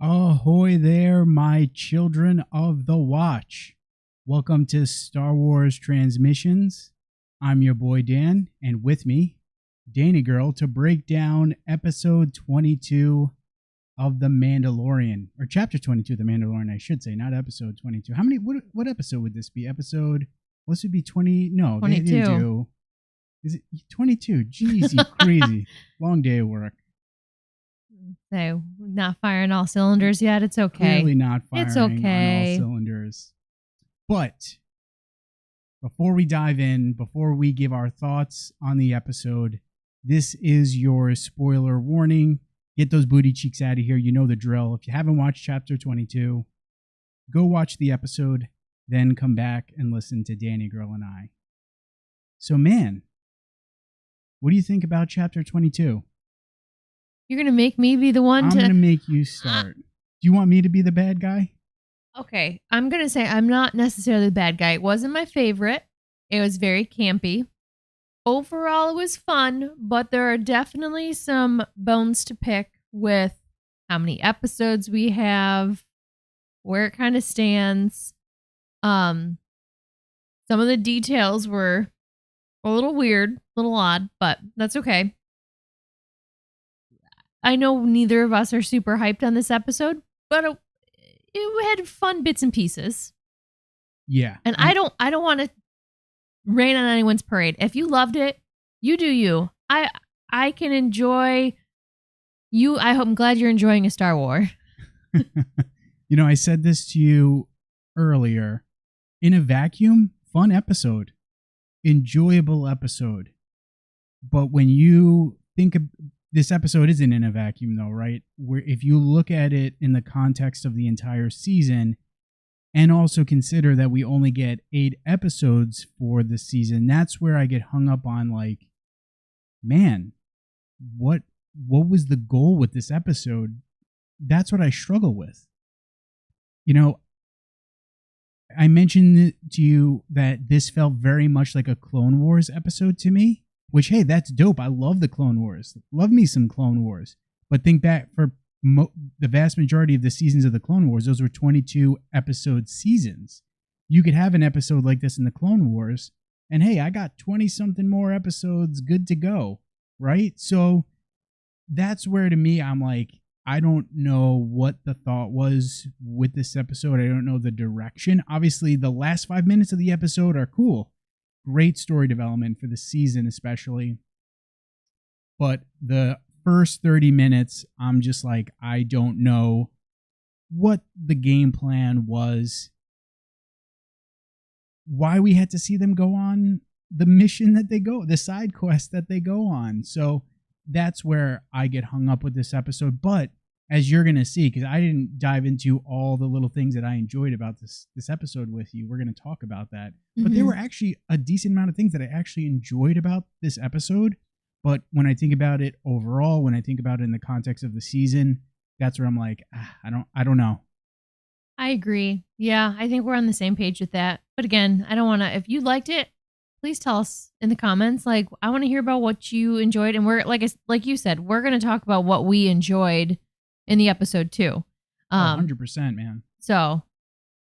Ahoy there, my children of the watch. Welcome to Star Wars Transmissions. I'm your boy Dan, and with me, Danny Girl, to break down episode 22 of The Mandalorian, or chapter 22 of The Mandalorian, I should say, not episode 22. What episode would this be? This would be 20, no, 22. They didn't do, is it 22? Jeez, you crazy. Long day of work. So, not firing all cylinders yet. It's okay. Clearly not firing it's okay. on all cylinders. But before we dive in, before we give our thoughts on the episode, this is your spoiler warning. Get those booty cheeks out of here. You know the drill. If you haven't watched chapter 22, go watch the episode, then come back and listen to Danny Girl and I. So, man, what do you think about chapter 22? You're going to make me be the one I'm going to make you start. Do you want me to be the bad guy? Okay, I'm going to say I'm not necessarily the bad guy. It wasn't my favorite. It was very campy. Overall, it was fun, but there are definitely some bones to pick with how many episodes we have, where it kind of stands. Some of the details were a little weird, a little odd, but that's okay. I know neither of us are super hyped on this episode, but it had fun bits and pieces. Yeah. And I don't want to rain on anyone's parade. If you loved it, you do you. I can enjoy you. I'm glad you're enjoying a Star Wars. You know, I said this to you earlier. In a vacuum, fun episode. Enjoyable episode. But when you think of this episode isn't in a vacuum, though, right? Where if you look at it in the context of the entire season, and also consider that we only get 8 episodes for the season, that's where I get hung up on, like, man, what was the goal with this episode? That's what I struggle with. You know, I mentioned to you that this felt very much like a Clone Wars episode to me. Which, hey, that's dope. I love the Clone Wars. Love me some Clone Wars. But think back, for the vast majority of the seasons of the Clone Wars, those were 22-episode seasons. You could have an episode like this in the Clone Wars, and hey, I got 20-something more episodes good to go, right? So that's where, to me, I'm like, I don't know what the thought was with this episode. I don't know the direction. Obviously, the last 5 minutes of the episode are cool. Great story development for the season, especially. But the first 30 minutes, I'm just like, I don't know what the game plan was, why we had to see them go on the mission that they go, the side quest that they go on. So that's where I get hung up with this episode. But as you're going to see, because I didn't dive into all the little things that I enjoyed about this episode with you, we're going to talk about that. Mm-hmm. But there were actually a decent amount of things that I actually enjoyed about this episode. But when I think about it overall, when I think about it in the context of the season, that's where I'm like, I don't know. I agree. Yeah, I think we're on the same page with that. But again, I don't want to, if you liked it, please tell us in the comments. Like, I want to hear about what you enjoyed. And we're, like you said, we're going to talk about what we enjoyed in the episode too. 100%, man. So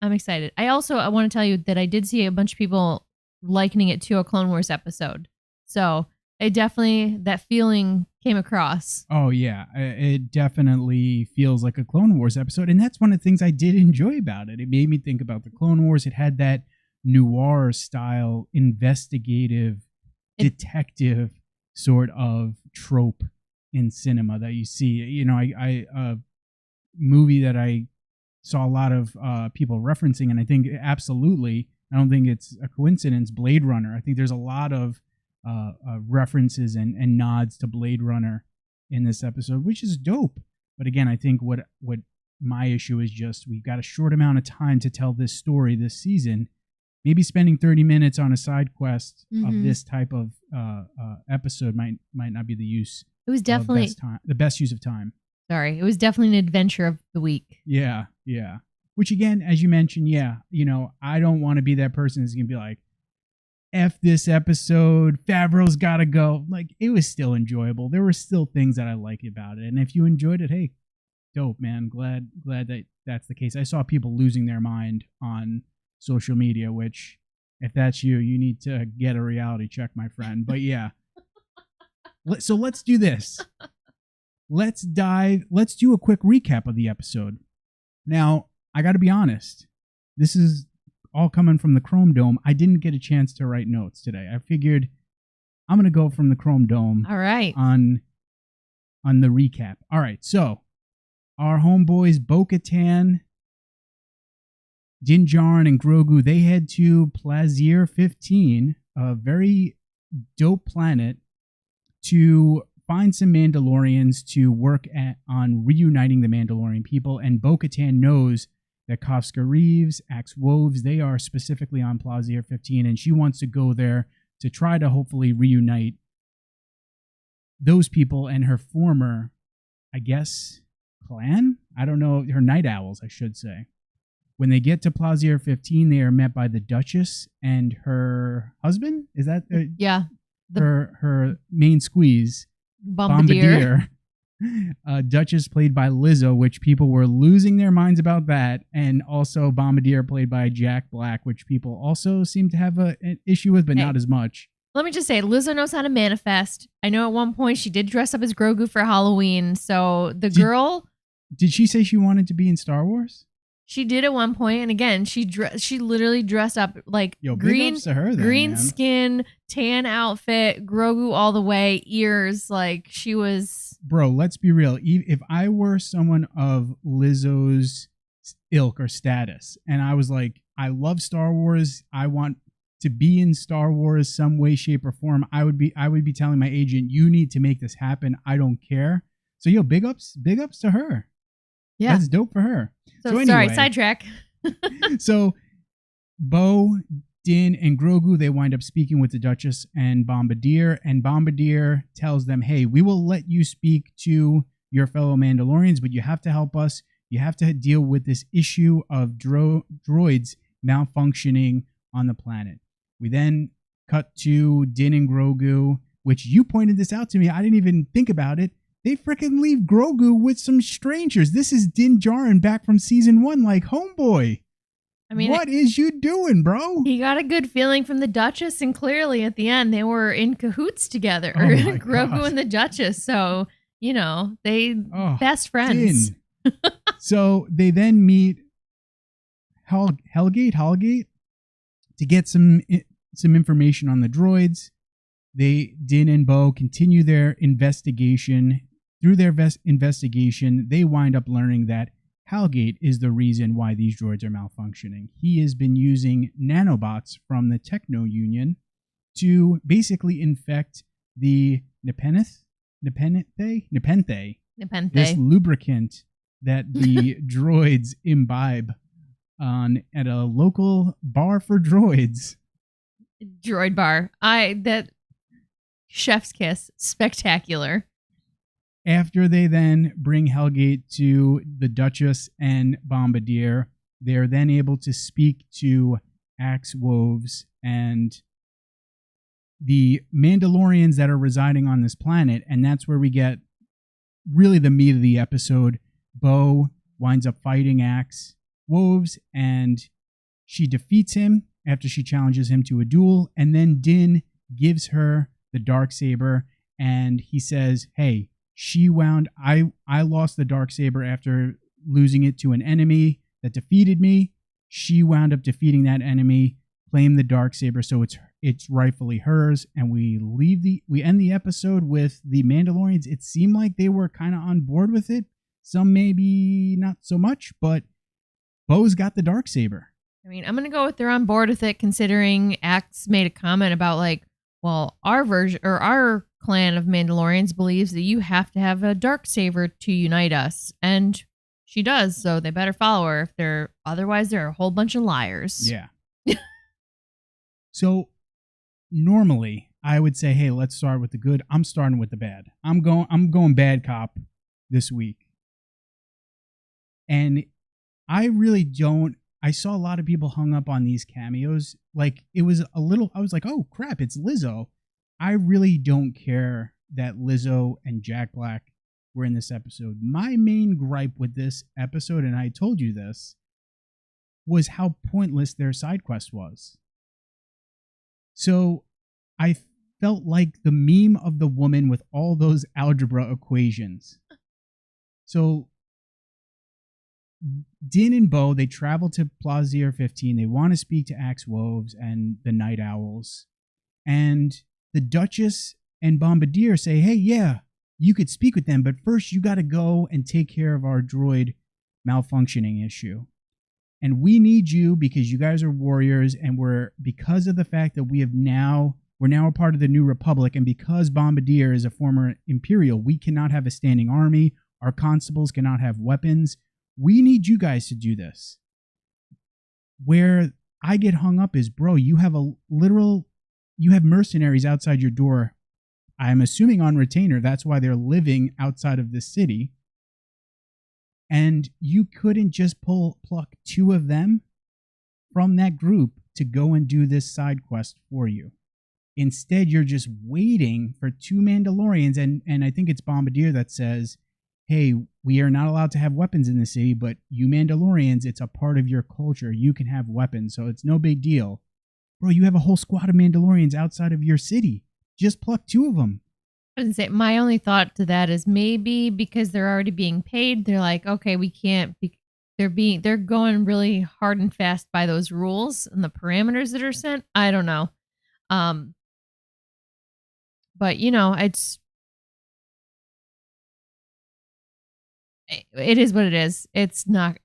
I'm excited. I want to tell you that I did see a bunch of people likening it to a Clone Wars episode. So it definitely, that feeling came across. Oh yeah, it definitely feels like a Clone Wars episode. And that's one of the things I did enjoy about it. It made me think about the Clone Wars. It had that noir style, investigative, detective sort of trope in cinema that you see. You know, a movie that I saw a lot of people referencing, and I think absolutely, I don't think it's a coincidence, Blade Runner. I think there's a lot of references and nods to Blade Runner in this episode, which is dope. But again, I think what my issue is just, we've got a short amount of time to tell this story this season. Maybe spending 30 minutes on a side quest of this type of episode might not be the use. It was definitely the best use of time. Sorry, it was definitely an adventure of the week. Yeah. Which again, as you mentioned, you know, I don't want to be that person who's gonna be like, F this episode, Favreau's gotta go. Like, it was still enjoyable. There were still things that I liked about it. And if you enjoyed it, hey, Dope, man. Glad that that's the case. I saw people losing their mind on social media, which, if that's you, you need to get a reality check, my friend. But yeah. So let's do this. Let's do a quick recap of the episode. Now, I got to be honest. This is all coming from the Chrome Dome. I didn't get a chance to write notes today. I figured I'm going to go from the Chrome Dome. All right. On the recap. All right. So, our homeboys Bo-Katan, Din Djarin, and Grogu, they head to Plazir 15, a very dope planet, to find some Mandalorians to work on reuniting the Mandalorian people. And Bo-Katan knows that Kafka Reeves, Axe Woves, they are specifically on Plazir 15, and she wants to go there to try to hopefully reunite those people and her former, I guess, clan? I don't know, her Night Owls, I should say. When they get to Plazir 15, they are met by the Duchess and her husband? Is that? Yeah. Her main squeeze. Bombardier. Duchess played by Lizzo, which people were losing their minds about that. And also Bombardier played by Jack Black, which people also seem to have an issue with, but not as much. Let me just say, Lizzo knows how to manifest. I know at one point she did dress up as Grogu for Halloween. So girl... Did she say she wanted to be in Star Wars? She did at one point, and again, she literally dressed up like green skin, tan outfit, Grogu all the way, ears, like she was. Bro, let's be real. If I were someone of Lizzo's ilk or status, and I was like, I love Star Wars, I want to be in Star Wars some way, shape, or form, I would be telling my agent, you need to make this happen. I don't care. So big ups to her. Yeah, that's dope for her. So anyway, sorry, sidetrack. So Bo, Din, and Grogu, they wind up speaking with the Duchess and Bombardier tells them, hey, we will let you speak to your fellow Mandalorians, but you have to help us. You have to deal with this issue of droids malfunctioning on the planet. We then cut to Din and Grogu, which you pointed this out to me. I didn't even think about it. They freaking leave Grogu with some strangers. This is Din Djarin back from season 1, like, homeboy. I mean, what is you doing, bro? He got a good feeling from the Duchess, and clearly at the end they were in cahoots together. Oh Grogu and the Duchess. So, they best friends. So they then meet Hellgate to get some information on the droids. Din and Bo continue their investigation. Through their investigation, they wind up learning that Hellgate is the reason why these droids are malfunctioning. He has been using nanobots from the Techno Union to basically infect the Nepenthe, this lubricant that the droids imbibe at a local bar for droids. Droid Bar. That chef's kiss. Spectacular. After they then bring Hellgate to the Duchess and Bombardier, they are then able to speak to Axe Woves and the Mandalorians that are residing on this planet, and that's where we get really the meat of the episode. Bo winds up fighting Axe Woves, and she defeats him after she challenges him to a duel, and then Din gives her the Darksaber, and he says, hey, I lost the Darksaber after losing it to an enemy that defeated me. She wound up defeating that enemy, claimed the Darksaber, so it's rightfully hers, and we end the episode with the Mandalorians. It seemed like they were kind of on board with it. Some maybe not so much, but Bo's got the Darksaber. I mean, I'm going to go with they're on board with it, considering Axe made a comment about, like, well, our version or our clan of Mandalorians believes that you have to have a Darksaber to unite us. And she does, so they better follow her. Otherwise, they're a whole bunch of liars. Yeah. So normally I would say, hey, let's start with the good. I'm starting with the bad. I'm going bad cop this week. And I really don't. I saw a lot of people hung up on these cameos. Like, it was I was like, oh crap, it's Lizzo. I really don't care that Lizzo and Jack Black were in this episode. My main gripe with this episode, and I told you this, was how pointless their side quest was. So I felt like the meme of the woman with all those algebra equations. So Din and Bo, they travel to Plaza 15. They want to speak to Axe Woves and the Night Owls. And the Duchess and Bombardier say, hey, yeah, you could speak with them, but first you got to go and take care of our droid malfunctioning issue. And we need you because you guys are warriors, and because of the fact that we're now a part of the New Republic, and because Bombardier is a former Imperial, we cannot have a standing army. Our constables cannot have weapons. We need you guys to do this. Where I get hung up is, bro, you have mercenaries outside your door. I'm assuming on retainer. That's why they're living outside of the city. And you couldn't just pluck 2 of them from that group to go and do this side quest for you. Instead, you're just waiting for 2 Mandalorians. And I think it's Bombardier that says, hey, we are not allowed to have weapons in the city, but you Mandalorians, it's a part of your culture. You can have weapons, so it's no big deal. Bro, you have a whole squad of Mandalorians outside of your city. Just pluck 2 of them. I was gonna say, my only thought to that is maybe because they're already being paid, they're like, okay, we can't be. They're going really hard and fast by those rules and the parameters that are sent. I don't know, but it is what it is. It's not.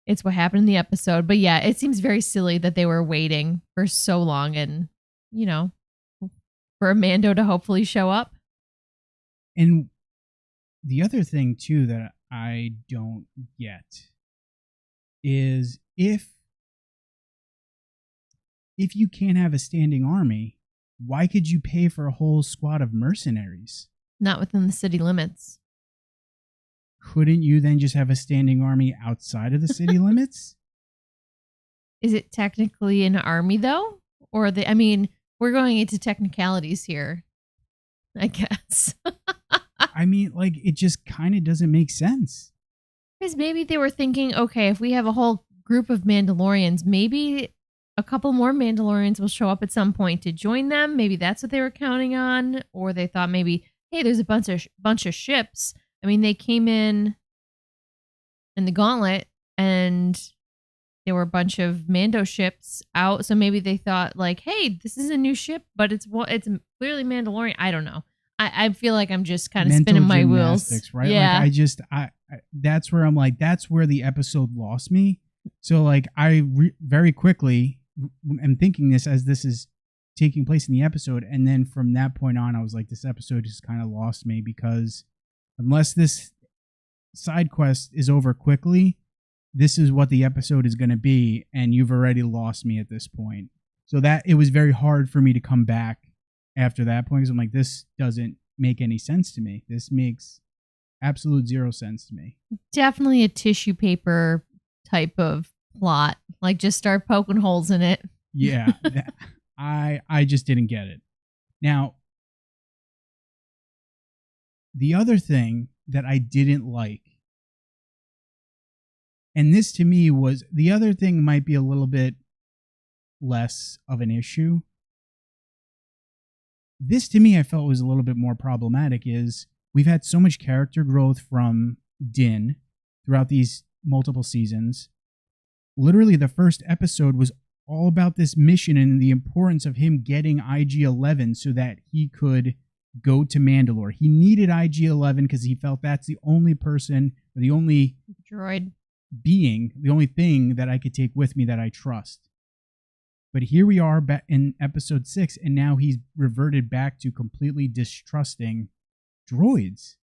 It's what happened in the episode. But yeah, it seems very silly that they were waiting for so long, and for a Mando to hopefully show up. And the other thing too that I don't get is if you can't have a standing army, why could you pay for a whole squad of mercenaries? Not within the city limits. Couldn't you then just have a standing army outside of the city limits? Is it technically an army though? Or we're going into technicalities here, I guess. It just kind of doesn't make sense. Because maybe they were thinking, okay, if we have a whole group of Mandalorians, maybe a couple more Mandalorians will show up at some point to join them. Maybe that's what they were counting on. Or they thought maybe, hey, there's a bunch of ships. They came in the Gauntlet, and there were a bunch of Mando ships out. So maybe they thought, like, hey, this is a new ship, but it's clearly Mandalorian. I don't know. I feel like I'm just kind of spinning my wheels. Right? Yeah. I that's where I'm like, that's where the episode lost me. So like very quickly am thinking this as this is taking place in the episode. And then from that point on, I was like, this episode just kind of lost me, because unless this side quest is over quickly, this is what the episode is going to be. And you've already lost me at this point. So that it was very hard for me to come back after that point, because I'm like, this doesn't make any sense to me. This makes absolute 0 sense to me. Definitely a tissue paper type of plot. Like, just start poking holes in it. Yeah. I just didn't get it. Now, the other thing that I didn't like, and this to me was, the other thing might be a little bit less of an issue. This to me I felt was a little bit more problematic, is we've had so much character growth from Din throughout these multiple seasons. Literally the first episode was all about this mission and the importance of him getting IG-11 so that he could go to Mandalore. He needed IG-11 because he felt that's the only person, or the only droid being, the only thing that I could take with me that I trust. But here we are in episode 6, and now he's reverted back to completely distrusting droids.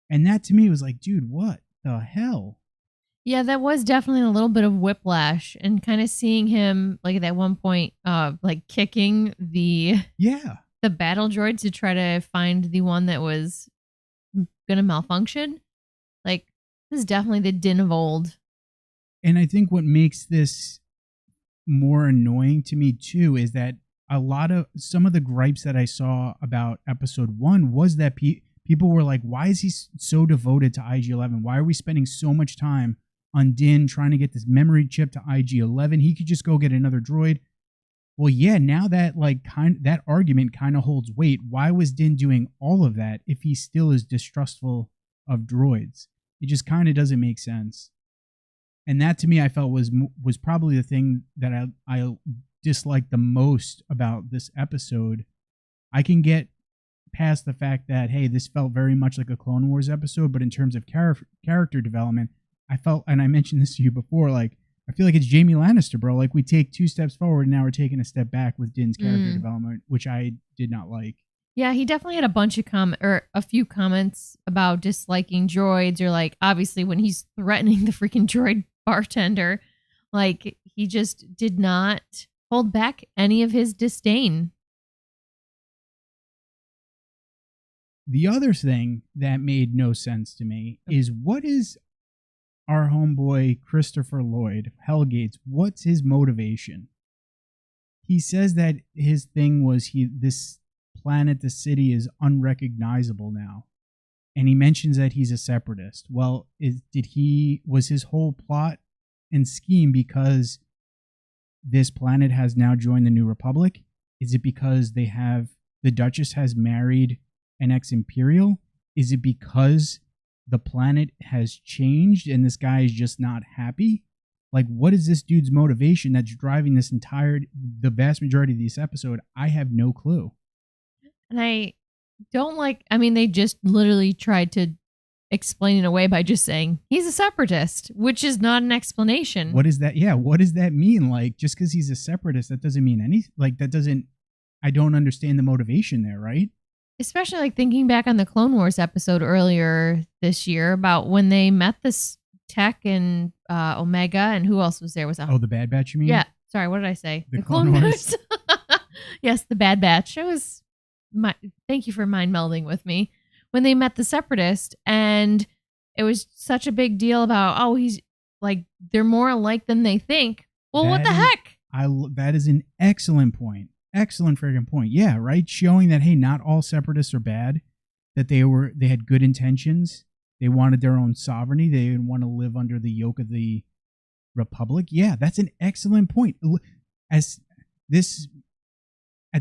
And that to me was like, dude, what the hell? Yeah, that was definitely a little bit of whiplash, and kind of seeing him like at that one point, like kicking the battle droid to try to find the one that was gonna malfunction. Like, this is definitely the Din of old. And I think what makes this more annoying to me too is that some of the gripes that I saw about episode 1 was that people were like, why is he so devoted to IG-11? Why are we spending so much time on Din trying to get this memory chip to IG-11? He could just go get another droid. Well, yeah, now that that argument kind of holds weight. Why was Din doing all of that if he still is distrustful of droids? It just kind of doesn't make sense. And that, to me, I felt was probably the thing that I disliked the most about this episode. I can get past the fact that, hey, this felt very much like a Clone Wars episode, but in terms of character development, I felt, and I mentioned this to you before, like, I feel like it's Jaime Lannister, bro. Like, we take 2 steps forward, and now we're taking a step back with Din's character development, which I did not like. Yeah, he definitely had a few comments about disliking droids, or like, obviously when he's threatening the freaking droid bartender, like, he just did not hold back any of his disdain. The other thing that made no sense to me is, what is our homeboy Christopher Lloyd, Hellgates, what's his motivation? He says that his thing was this planet, the city, is unrecognizable now. And he mentions that he's a separatist. Well, was his whole plot and scheme because this planet has now joined the New Republic? Is it because the Duchess has married an ex-Imperial? Is it because the planet has changed and this guy is just not happy? Like, what is this dude's motivation that's driving the vast majority of this episode? I have no clue. And I don't they just literally tried to explain it away by just saying he's a separatist, which is not an explanation. What is that? Yeah, what does that mean? Like, just because he's a separatist, that doesn't mean anything. Like, I don't understand the motivation there, right? Especially like thinking back on the Clone Wars episode earlier this year about when they met this Tech and Omega, and who else was there? The Bad Batch, you mean? Yeah. Sorry, what did I say? The Clone Wars. Yes, the Bad Batch. Thank you for mind melding with me. When they met the Separatist, and it was such a big deal about, he's like, they're more alike than they think. Well, what the heck? That is an excellent point. Excellent friggin' point. Yeah, right? Showing that, hey, not all separatists are bad, that they had good intentions. They wanted their own sovereignty. They didn't want to live under the yoke of the Republic. Yeah, that's an excellent point. At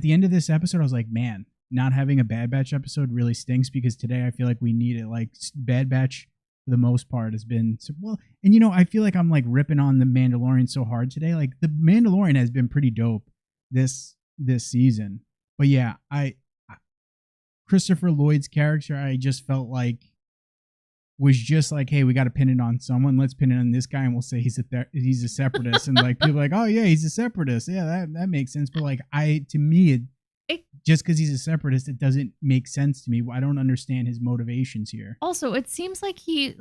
the end of this episode, I was like, man, not having a Bad Batch episode really stinks, because today I feel like we need it. Like, Bad Batch, for the most part, has been well. And I feel like I'm like ripping on the Mandalorian so hard today. Like, the Mandalorian has been pretty dope this season. But yeah, Christopher Lloyd's character, I just felt like was just like, hey, we got to pin it on someone. Let's pin it on this guy, and we'll say he's a separatist. And like, people are like, oh yeah, he's a separatist. Yeah, that makes sense. But like, to me, just because he's a separatist, it doesn't make sense to me. I don't understand his motivations here. Also, it seems like he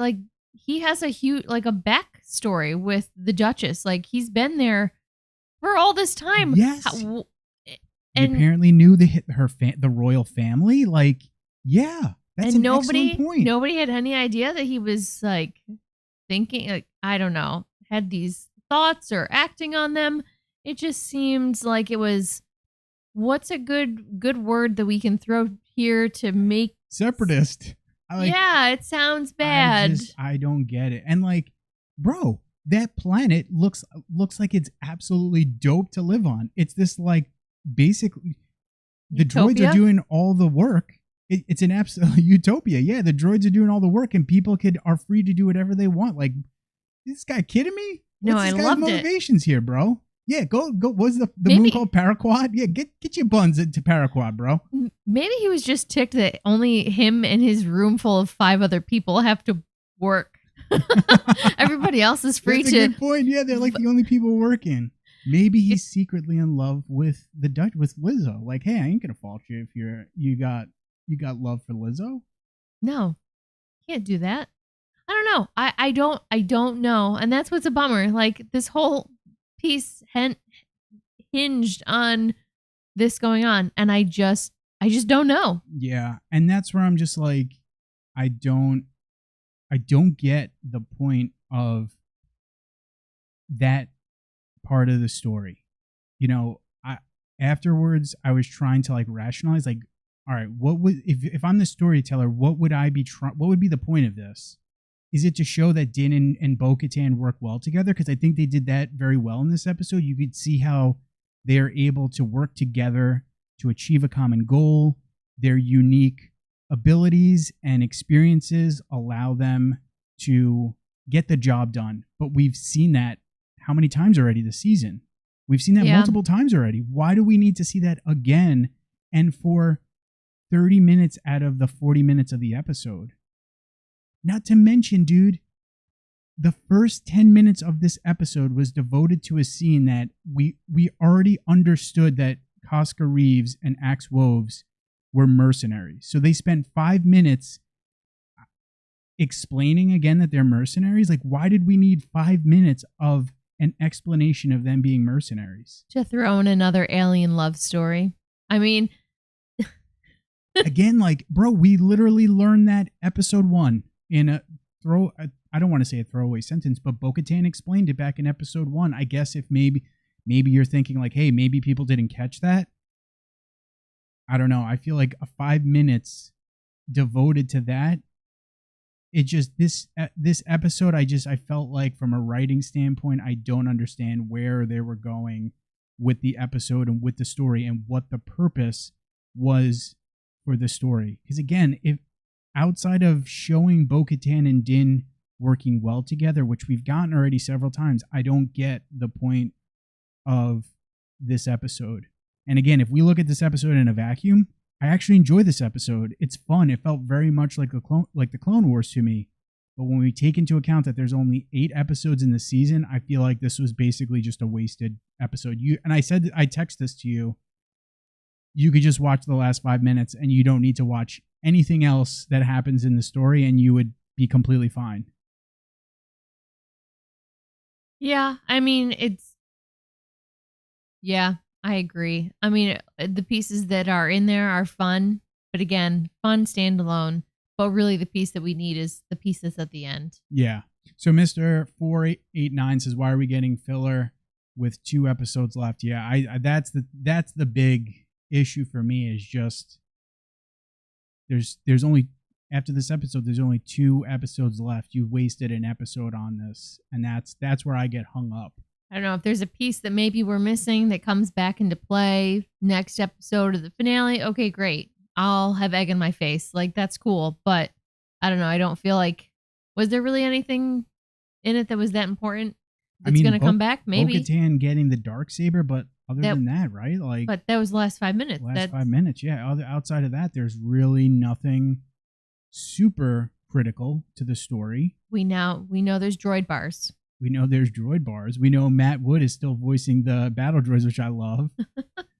has a huge a backstory with the Duchess. Like, he's been there for all this time. Yes. And he apparently knew the royal family. Like, yeah, that's an excellent point. Nobody had any idea that he was like thinking, like, I don't know, had these thoughts or acting on them. It just seems like it was, what's a good word that we can throw here to make separatist? Yeah, it sounds bad. I don't get it. And like, bro, that planet looks like it's absolutely dope to live on. It's this like, basically, the utopia? Droids are doing all the work. It's an absolute utopia. Yeah, the droids are doing all the work, and people are free to do whatever they want. Like, is this guy kidding me? What's this guy's motivations here, bro? Yeah, go. What's the moon called? Paraquat? Yeah, get your buns into Paraquat, bro. Maybe he was just ticked that only him and his room full of 5 other people have to work. Everybody else is free That's a good point. Yeah, they're like the only people working. Maybe he's secretly in love with with Lizzo. Like, hey, I ain't gonna fault you if you got love for Lizzo. No, can't do that. I don't know. I don't know, and that's what's a bummer. Like, this whole piece hinged on this going on, and I just don't know. Yeah, and that's where I'm just like, I don't get the point of that part of the story. afterwards I was trying to like rationalize, like, all right, what would, if I'm the storyteller, what would I be what would be the point of this? Is it to show that Din and Bo-Katan work well together? Because I think they did that very well in this episode. You could see how they're able to work together to achieve a common goal. Their unique abilities and experiences allow them to get the job done. But we've seen that how many times already this season? We've seen that multiple times already. Why do we need to see that again? And for 30 minutes out of the 40 minutes of the episode. Not to mention, dude, the first 10 minutes of this episode was devoted to a scene that we already understood that Casca Reeves and Axe Woves were mercenaries. So they spent 5 minutes explaining again that they're mercenaries. Like, why did we need 5 minutes of an explanation of them being mercenaries? To throw in another alien love story. I mean... Again, like, bro, we literally learned that episode 1 in a I don't want to say a throwaway sentence, but Bo-Katan explained it back in episode 1. I guess if maybe you're thinking like, hey, maybe people didn't catch that. I don't know. I feel like 5 minutes devoted to that. It just, this episode, I felt like from a writing standpoint, I don't understand where they were going with the episode and with the story and what the purpose was for the story. Because again, if outside of showing Bo-Katan and Din working well together, which we've gotten already several times, I don't get the point of this episode. And again, if we look at this episode in a vacuum, I actually enjoy this episode. It's fun. It felt very much like the Clone Wars to me. But when we take into account that there's only 8 episodes in the season, I feel like this was basically just a wasted episode. I text this to you. You could just watch the last 5 minutes and you don't need to watch anything else that happens in the story and you would be completely fine. Yeah, I mean, I agree. I mean, the pieces that are in there are fun, but again, fun standalone. But really the piece that we need is the pieces at the end. Yeah. So Mr. 489 says, why are we getting filler with 2 episodes left? Yeah, that's the big issue for me, is just there's only, after this episode, there's only 2 episodes left. You wasted an episode on this, and that's where I get hung up. I don't know if there's a piece that maybe we're missing that comes back into play next episode of the finale. Okay, great. I'll have egg in my face. Like, that's cool. But I don't know. I don't feel like, was there really anything in it that was that important? It's going to come back? Maybe. Bo-Katan getting the Darksaber, but other than that, right? Like, but that was the last 5 minutes. Last 5 minutes, yeah. Outside of that, there's really nothing super critical to the story. We know there's droid bars. We know there's droid bars. We know Matt Wood is still voicing the battle droids, which I love.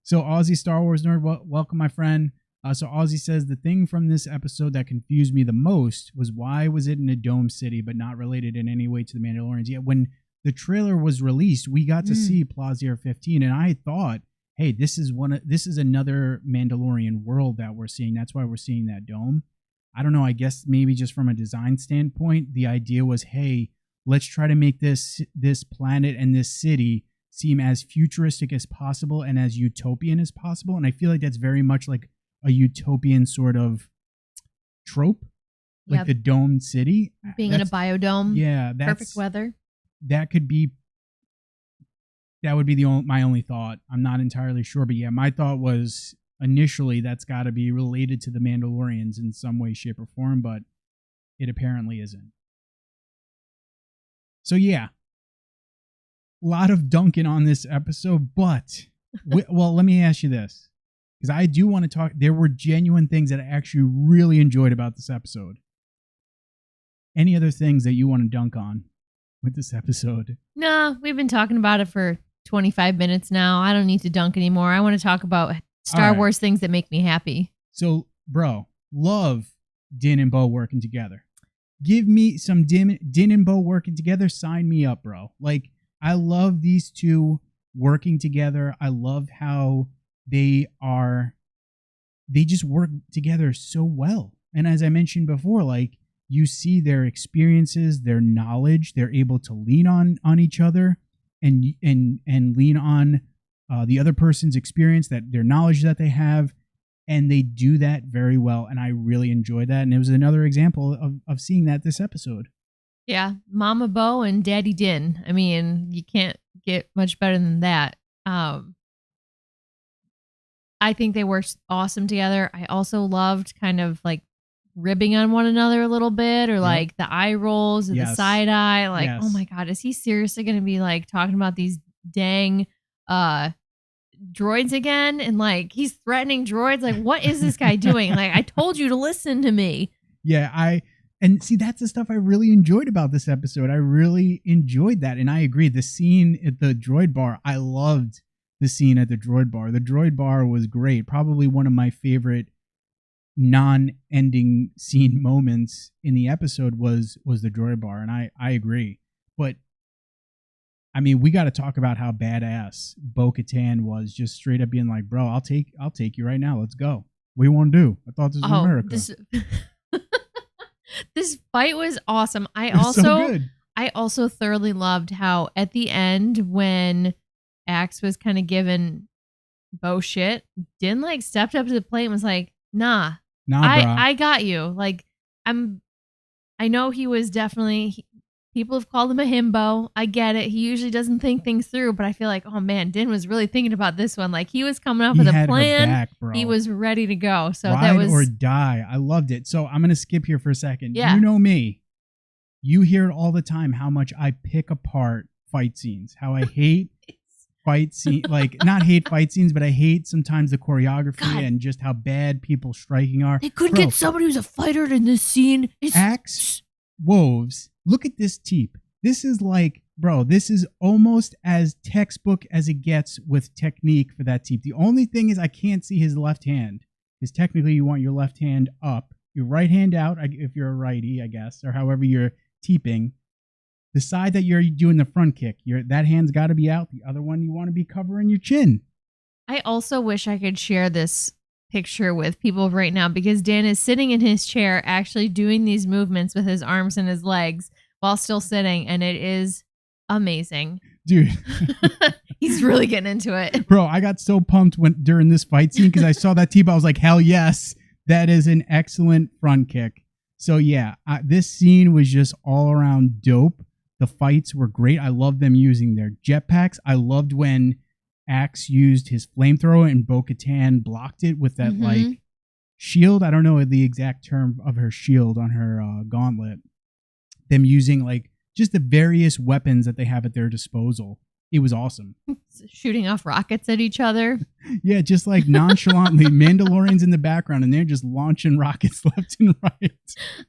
So Aussie Star Wars nerd, welcome, my friend. So Aussie says, the thing from this episode that confused me the most was why was it in a dome city but not related in any way to the Mandalorians? Yeah, when the trailer was released, we got to see Plazier 15, and I thought, hey, this is another Mandalorian world that we're seeing. That's why we're seeing that dome. I don't know. I guess maybe just from a design standpoint, the idea was, hey, let's try to make this planet and this city seem as futuristic as possible and as utopian as possible. And I feel like that's very much like a utopian sort of trope, like the domed city. Being in a biodome. Yeah. Perfect weather. That would be my only thought. I'm not entirely sure. But yeah, my thought was initially that's got to be related to the Mandalorians in some way, shape, or form. But it apparently isn't. So yeah, a lot of dunking on this episode, but, well, let me ask you this, because I do want to talk, there were genuine things that I actually really enjoyed about this episode. Any other things that you want to dunk on with this episode? No, we've been talking about it for 25 minutes now. I don't need to dunk anymore. I want to talk about Star Wars things that make me happy. So, bro, love Din and Bo working together. Give me some Din and Bo working together. Sign me up, bro. Like, I love these two working together. I love how they just work together so well. And as I mentioned before, like, you see their experiences, their knowledge. They're able to lean on each other and lean on the other person's experience, that their knowledge that they have, and they do that very well. And I really enjoyed that. And it was another example of seeing that this episode. Yeah, Mama Bo and Daddy Din. I mean, you can't get much better than that. I think they worked awesome together. I also loved kind of like ribbing on one another a little bit, or like the eye rolls or the side eye. Like, oh my God, is he seriously going to be like talking about these dang droids again? And like, he's threatening droids. Like, what is this guy doing? Like, I told you to listen to me. Yeah, and see, that's the stuff I really enjoyed about this episode. I really enjoyed that. And I agree. The scene at the droid bar, I loved the scene at the droid bar. The droid bar was great. Probably one of my favorite non-ending scene moments in the episode was the droid bar. And I agree. But I mean, we got to talk about how badass Bo-Katan was, just straight up being like, bro, I'll take you right now. Let's go. What do you want to do? I thought this was America. This fight was awesome. I also thoroughly loved how at the end, when Axe was kind of giving Bo shit, Din like stepped up to the plate and was like, nah, I got you. Like, I know he was definitely, people have called him a himbo. I get it. He usually doesn't think things through, but I feel like, oh man, Din was really thinking about this one. Like, he was coming up with a plan. Back, bro. He was ready to go. So Ride that was or die. I loved it. So I'm going to skip here for a second. Yeah. You know me. You hear it all the time how much I pick apart fight scenes, how I hate fight scene, like not hate fight scenes, but I hate sometimes the choreography and just how bad people striking are. They couldn't get somebody who's a fighter in this scene. Axe Woves. Look at this teep. This is like, bro, this is almost as textbook as it gets with technique for that teep. The only thing is I can't see his left hand, because technically you want your left hand up, your right hand out, if you're a righty, I guess, or however you're teeping. The side that you're doing the front kick, that hand's got to be out. The other one, you want to be covering your chin. I also wish I could share this picture with people right now, because Dan is sitting in his chair actually doing these movements with his arms and his legs while still sitting, and it is amazing. Dude. He's really getting into it. Bro, I got so pumped during this fight scene because I saw that teep. I was like, hell yes, that is an excellent front kick. So yeah, this scene was just all around dope. The fights were great. I loved them using their jetpacks. I loved when Axe used his flamethrower and Bo-Katan blocked it with that like shield. I don't know the exact term of her shield on her gauntlet. Them using like just the various weapons that they have at their disposal. It was awesome. Shooting off rockets at each other. Yeah, just like nonchalantly, Mandalorians in the background, and they're just launching rockets left and right.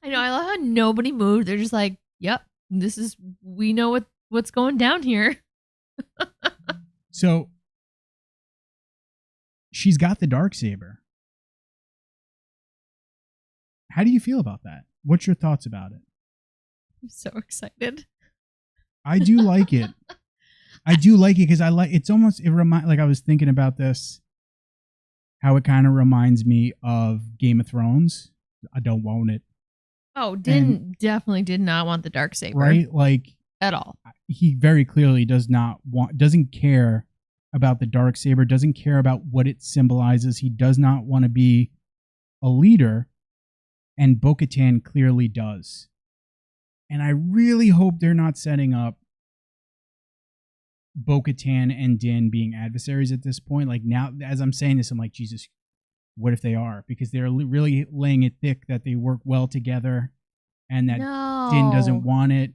I know. I love how nobody moved. They're just like, yep, we know what's going down here. So she's got the Darksaber. How do you feel about that? What's your thoughts about it? I'm so excited. I do like it. I do like it because like I was thinking about this, how it kind of reminds me of Game of Thrones. I don't want it. Oh, Din definitely did not want the Darksaber. Right? Like, at all. He very clearly doesn't care about the Darksaber, doesn't care about what it symbolizes. He does not want to be a leader, and Bo-Katan clearly does. And I really hope they're not setting up Bo-Katan and Din being adversaries at this point. Like, now, as I'm saying this, I'm like, Jesus, what if they are? Because they're really laying it thick that they work well together, and that Din doesn't want it.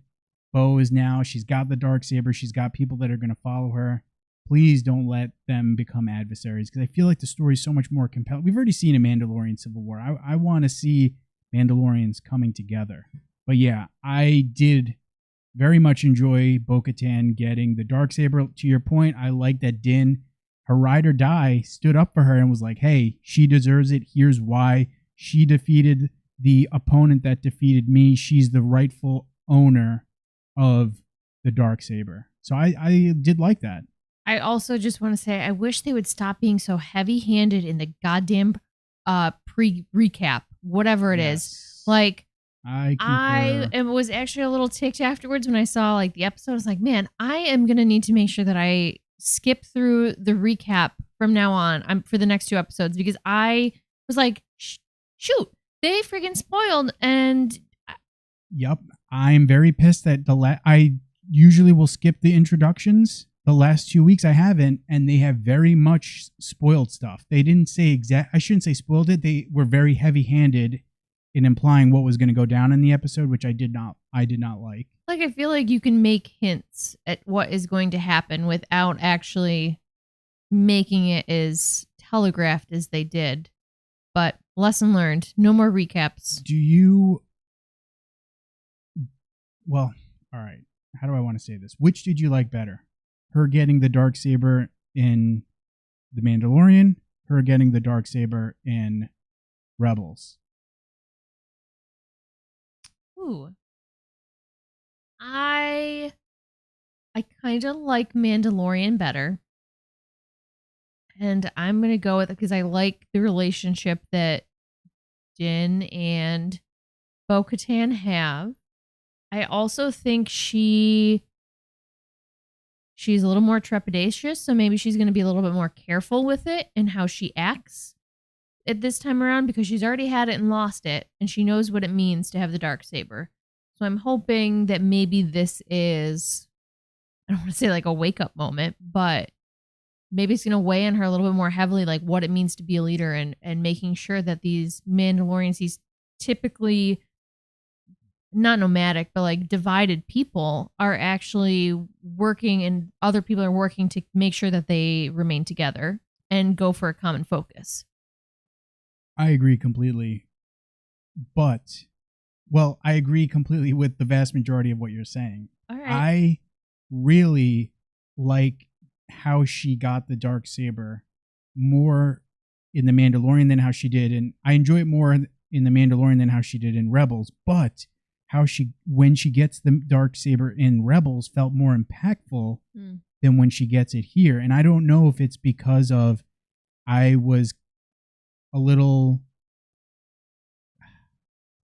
Bo is now, she's got the Darksaber, she's got people that are going to follow her. Please don't let them become adversaries, because I feel like the story is so much more compelling. We've already seen a Mandalorian Civil War. I want to see Mandalorians coming together. But yeah, I did very much enjoy Bo-Katan getting the Darksaber. To your point, I like that Din, her ride or die, stood up for her and was like, hey, she deserves it. Here's why. She defeated the opponent that defeated me. She's the rightful owner of the Darksaber. So I did like that. I also just want to say, I wish they would stop being so heavy-handed in the goddamn pre-recap, whatever it is. Like, I was actually a little ticked afterwards when I saw like the episode. I was like, man, I am going to need to make sure that I skip through the recap from now on for the next 2 episodes because I was like, shoot, they freaking spoiled. And yep, I'm very pissed that I usually will skip the introductions. The last 2 weeks I haven't, and they have very much spoiled stuff. They didn't say I shouldn't say spoiled it. They were very heavy-handed in implying what was going to go down in the episode, which I did not like. Like, I feel like you can make hints at what is going to happen without actually making it as telegraphed as they did. But lesson learned, no more recaps. Well, all right. How do I want to say this? Which did you like better? Her getting the Darksaber in The Mandalorian, her getting the Darksaber in Rebels. Ooh. I kind of like Mandalorian better. And I'm going to go with it because I like the relationship that Din and Bo-Katan have. I also think she's a little more trepidatious, so maybe she's going to be a little bit more careful with it and how she acts at this time around because she's already had it and lost it, and she knows what it means to have the Darksaber. So I'm hoping that maybe this is, I don't want to say like a wake-up moment, but maybe it's going to weigh on her a little bit more heavily, like what it means to be a leader and making sure that these Mandalorians, these typically not nomadic, but like divided people are actually working and other people are working to make sure that they remain together and go for a common focus. I agree completely. But, well, I agree completely with the vast majority of what you're saying. All right. I really like how she got the Darksaber more in The Mandalorian than how she did. And I enjoy it more in The Mandalorian than how she did in Rebels. But how when she gets the Darksaber in Rebels felt more impactful than when she gets it here. And I don't know if it's because of I was a little,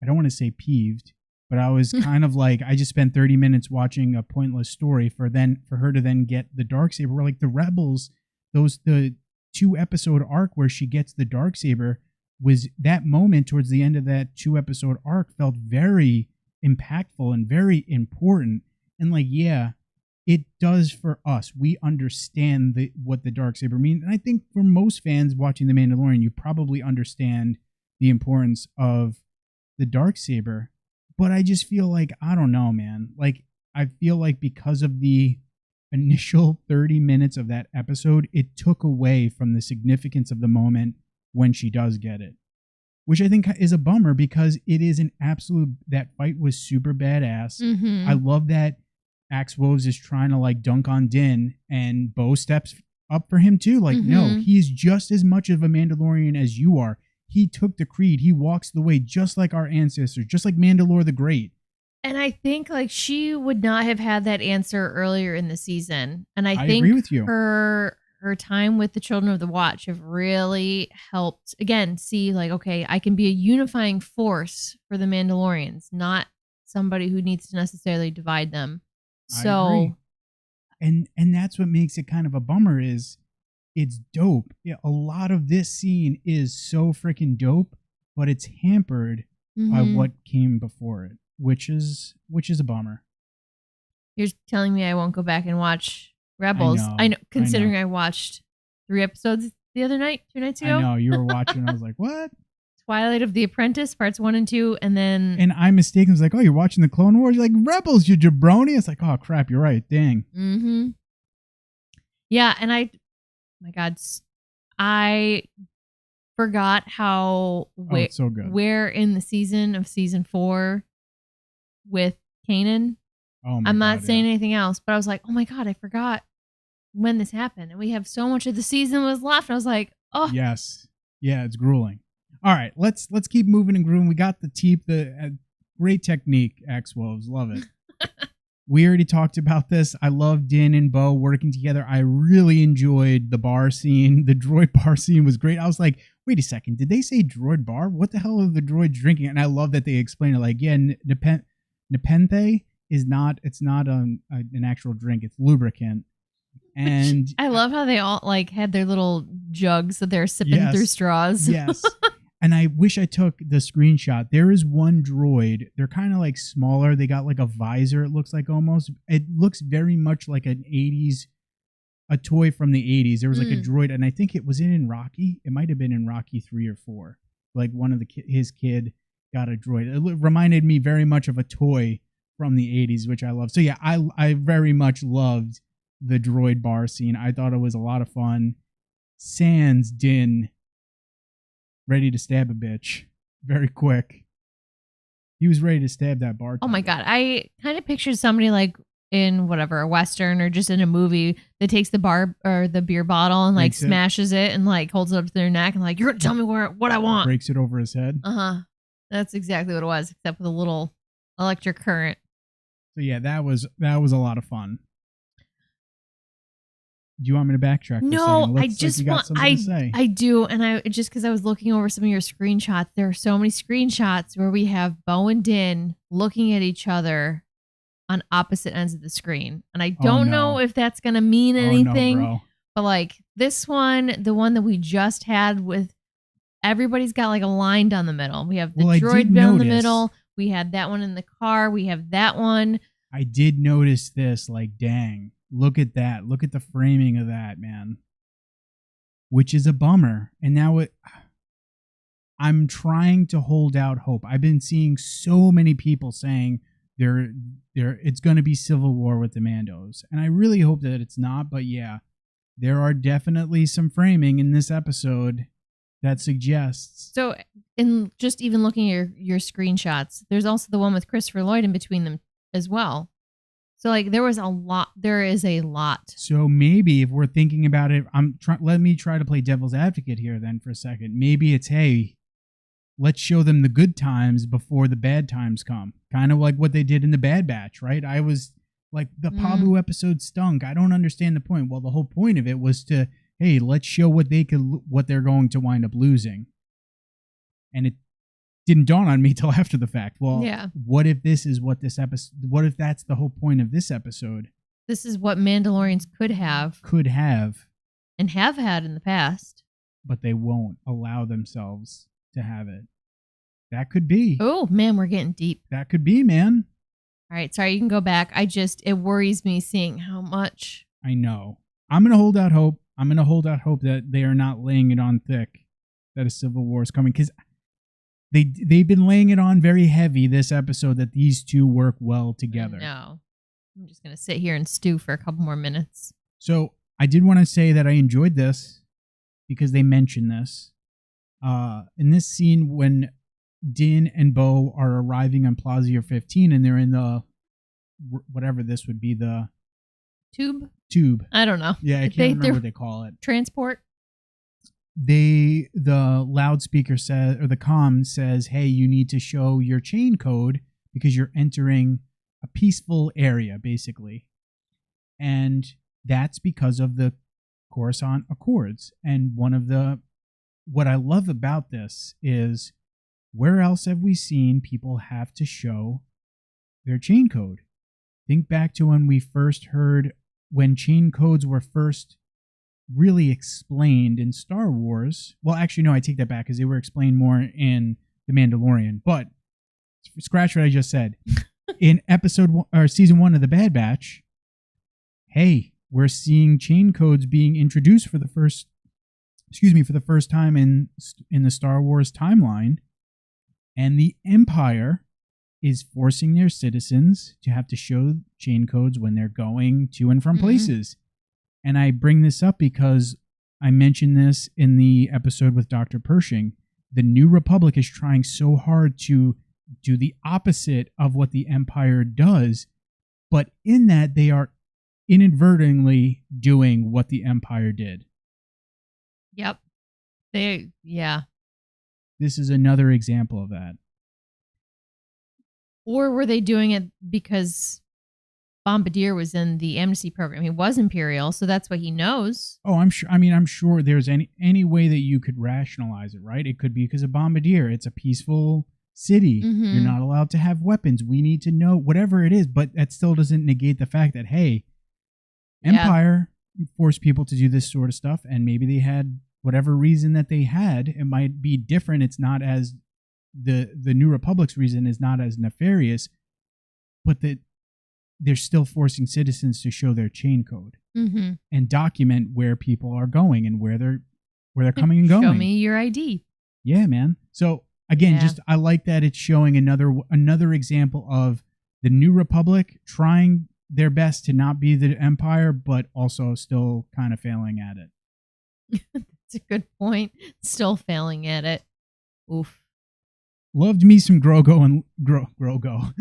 I don't want to say peeved, but I was kind of like, I just spent 30 minutes watching a pointless story for her to then get the Darksaber. We're like the Rebels, the 2-episode arc where she gets the Darksaber was that moment towards the end of that 2-episode arc felt very impactful and very important. And like, yeah, it does for us. We understand what the Darksaber means. And I think for most fans watching The Mandalorian, you probably understand the importance of the Darksaber. But I just feel like, I don't know, man. Like, I feel like because of the initial 30 minutes of that episode, it took away from the significance of the moment when she does get it. Which I think is a bummer because it is an absolute, that fight was super badass. Mm-hmm. I love that Axe Woves is trying to like dunk on Din and Bo steps up for him too. Like, no, he is just as much of a Mandalorian as you are. He took the creed. He walks the way just like our ancestors, just like Mandalore the Great. And I think like she would not have had that answer earlier in the season. And I think agree with you. Her time with the Children of the Watch have really helped, again, see like, okay, I can be a unifying force for the Mandalorians, not somebody who needs to necessarily divide them. So, I agree. And that's what makes it kind of a bummer is it's dope. Yeah, a lot of this scene is so freaking dope, but it's hampered by what came before it, which is a bummer. You're telling me I won't go back and watch Rebels. I know, considering I watched 3 episodes the other night, 2 nights ago. I know, you were watching. I was like, what? Twilight of the Apprentice, parts 1 and 2, and then... And I mistaken was like, oh, you're watching the Clone Wars? You're like, Rebels, you jabroni? It's like, oh, crap, you're right. Dang. Mm-hmm. Yeah, and my God, I forgot how... it's so good. Where in the season of season 4 with Canon... I'm not saying anything else, but I was like, oh my God, I forgot when this happened. And we have so much of the season was left. I was like, oh. Yes. Yeah, it's grueling. All right, let's keep moving and grooving. We got the teep, great technique, Axe Wolves. Love it. We already talked about this. I love Din and Bo working together. I really enjoyed the bar scene. The droid bar scene was great. I was like, wait a second, did they say droid bar? What the hell are the droids drinking? And I love that they explain it like, yeah, Nepenthe is not, it's not an actual drink, it's lubricant. And I love how they all like had their little jugs that they're sipping through straws. Yes. And I wish I took the screenshot. There is one droid. They're kind of like smaller. They got like a visor, it looks like almost. It looks very much like a toy from the 80s. There was like a droid, and I think it was in Rocky. It might have been in Rocky 3 or 4. Like one of his kid got a droid. It reminded me very much of a toy from the 80s, which I love. So yeah, I very much loved the droid bar scene. I thought it was a lot of fun. Sans Din ready to stab a bitch very quick. He was ready to stab that bartender. Oh my God. I kind of pictured somebody like in whatever, a Western or just in a movie that takes the bar or the beer bottle and like smashes it and like holds it up to their neck and like, you're going to tell me what I want. Breaks it over his head. Uh-huh. That's exactly what it was, except with a little electric current. So yeah, that was a lot of fun. Do you want me to backtrack? No, I just want. I do, and I just because I was looking over some of your screenshots. There are so many screenshots where we have Bo and Din looking at each other on opposite ends of the screen, and I don't know if that's gonna mean anything. No, but like this one, the one that we just had with everybody's got like a line down the middle. We have the droid down the middle. We had that one in the car. We have that one. I did notice this. Like, dang. Look at that. Look at the framing of that, man. Which is a bummer. And now I'm trying to hold out hope. I've been seeing so many people saying it's going to be civil war with the Mandos. And I really hope that it's not. But yeah, there are definitely some framing in this episode that suggests. So in just even looking at your screenshots, there's also the one with Christopher Lloyd in between them as well. So like there is a lot. So maybe if we're thinking about it, let me try to play devil's advocate here then for a second. Maybe it's, hey, let's show them the good times before the bad times come. Kind of like what they did in the Bad Batch, right? I was like, the Pabu episode stunk. I don't understand the point. Well, the whole point of it was to, hey, let's show what they're going to wind up losing. And it didn't dawn on me till after the fact. Well, what if this is what this episode? What if that's the whole point of this episode? This is what Mandalorians could have, and have had in the past, but they won't allow themselves to have it. That could be. Oh man, we're getting deep. That could be, man. All right, sorry, you can go back. It worries me seeing how much. I know. I'm gonna hold out hope. That they are not laying it on thick. That a civil war is coming, because they've been laying it on very heavy this episode that these two work well together. No, I'm just going to sit here and stew for a couple more minutes. So I did want to say that I enjoyed this because they mentioned this. In this scene when Din and Bo are arriving on Plaza 15 and they're in the, whatever this would be, the tube. I don't know. Yeah, I can't remember what they call it. Transport. The loudspeaker says, or the comm says, hey, you need to show your chain code because you're entering a peaceful area, basically. And that's because of the Coruscant Accords. And what I love about this is, where else have we seen people have to show their chain code? Think back to when we first heard, when chain codes were first really explained in Star Wars. Well, actually, no, I take that back because they were explained more in The Mandalorian. But scratch what I just said. In episode 1 or season 1 of The Bad Batch, hey, we're seeing chain codes being introduced for the first time in the Star Wars timeline, and the Empire is forcing their citizens to have to show chain codes when they're going to and from places. And I bring this up because I mentioned this in the episode with Dr. Pershing. The New Republic is trying so hard to do the opposite of what the Empire does, but in that they are inadvertently doing what the Empire did. Yep. This is another example of that. Or were they doing it because Bombardier was in the amnesty program? He was Imperial, so that's what he knows. Oh, I'm sure. I mean, I'm sure there's any way that you could rationalize it, right? It could be because of Bombardier. It's a peaceful city. You're not allowed to have weapons. We need to know whatever it is, but that still doesn't negate the fact that, hey, Empire, force people to do this sort of stuff, and maybe they had whatever reason that they had. It might be different. It's not as the New Republic's reason is not as nefarious, but that they're still forcing citizens to show their chain code and document where people are going and where they're coming and going. Show me your ID. Yeah, man. So again, just I like that it's showing another example of the New Republic trying their best to not be the Empire, but also still kind of failing at it. That's a good point. Still failing at it. Oof. Loved me some Grogu and Grogu.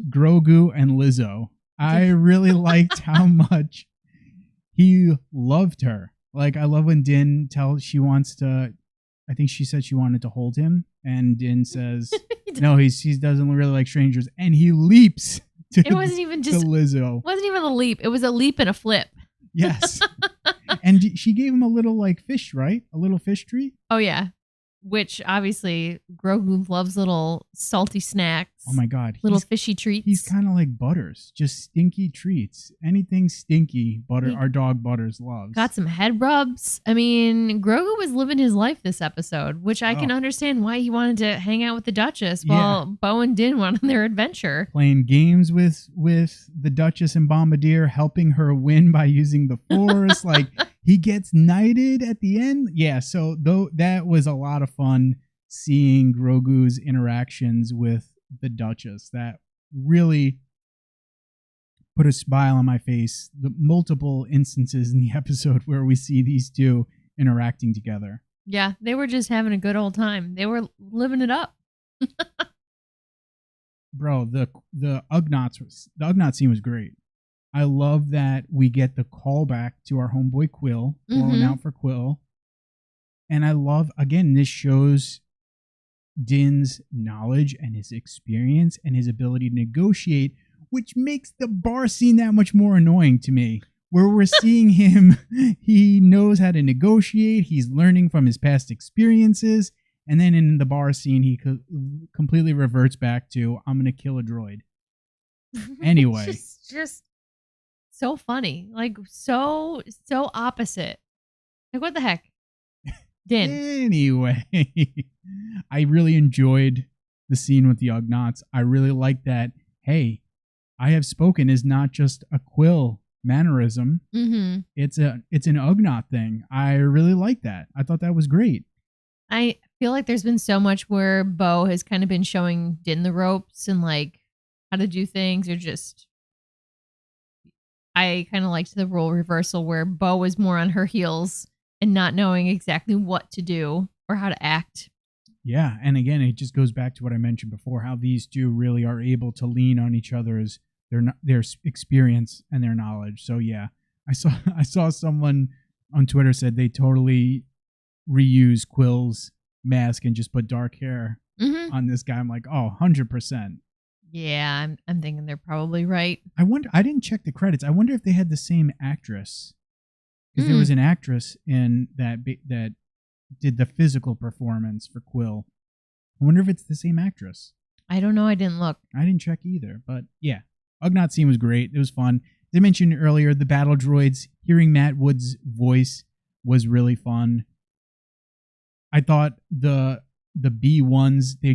Grogu and Lizzo. I really liked how much he loved her. Like, I love when Din tells she wants to. I think she said she wanted to hold him, and Din says, "No, he doesn't really like strangers," and he leaps to. It wasn't even just Lizzo. It wasn't even a leap. It was a leap and a flip. Yes, and she gave him a little like fish, right? A little fish treat. Oh yeah. Which obviously Grogu loves little salty snacks. Oh my God. Little fishy treats. He's kind of like Butters, just stinky treats. Anything stinky, our dog Butters loves. Got some head rubs. I mean, Grogu was living his life this episode, which I can understand why he wanted to hang out with the Duchess while Bo and Din went on their adventure. Playing games with the Duchess and Bombardier, helping her win by using the Force. Like, he gets knighted at the end. Yeah, so that was a lot of fun seeing Grogu's interactions with the Duchess. That really put a smile on my face. The multiple instances in the episode where we see these two interacting together. Yeah, they were just having a good old time. They were living it up. Bro, the Ugnaught scene was great. I love that we get the callback to our homeboy Quill, calling out for Quill. And I love, again, this shows Din's knowledge and his experience and his ability to negotiate, which makes the bar scene that much more annoying to me. Where we're seeing him, he knows how to negotiate, he's learning from his past experiences, and then in the bar scene, he completely reverts back to, I'm going to kill a droid. Anyway. just so funny. Like, so opposite. Like, what the heck? Din. Anyway, I really enjoyed the scene with the Ugnaughts. I really like that, hey, I have spoken is not just a Quill mannerism. It's an Ugnaught thing. I really like that. I thought that was great. I feel like there's been so much where Bo has kind of been showing Din the ropes and like how to do things, or just I kind of liked the role reversal where Bo was more on her heels and not knowing exactly what to do or how to act. Yeah, and again, it just goes back to what I mentioned before, how these two really are able to lean on each other's their experience and their knowledge. So yeah, I saw someone on Twitter said they totally reuse Quill's mask and just put dark hair on this guy. I'm like, oh, 100%. Yeah, I'm thinking they're probably right. I didn't check the credits. I wonder if they had the same actress. Because there was an actress in that did the physical performance for Quill. I wonder if it's the same actress. I don't know. I didn't look. I didn't check either. But yeah, Ugnaught scene was great. It was fun. As I mentioned earlier, the battle droids, hearing Matt Wood's voice was really fun. I thought the B1s, they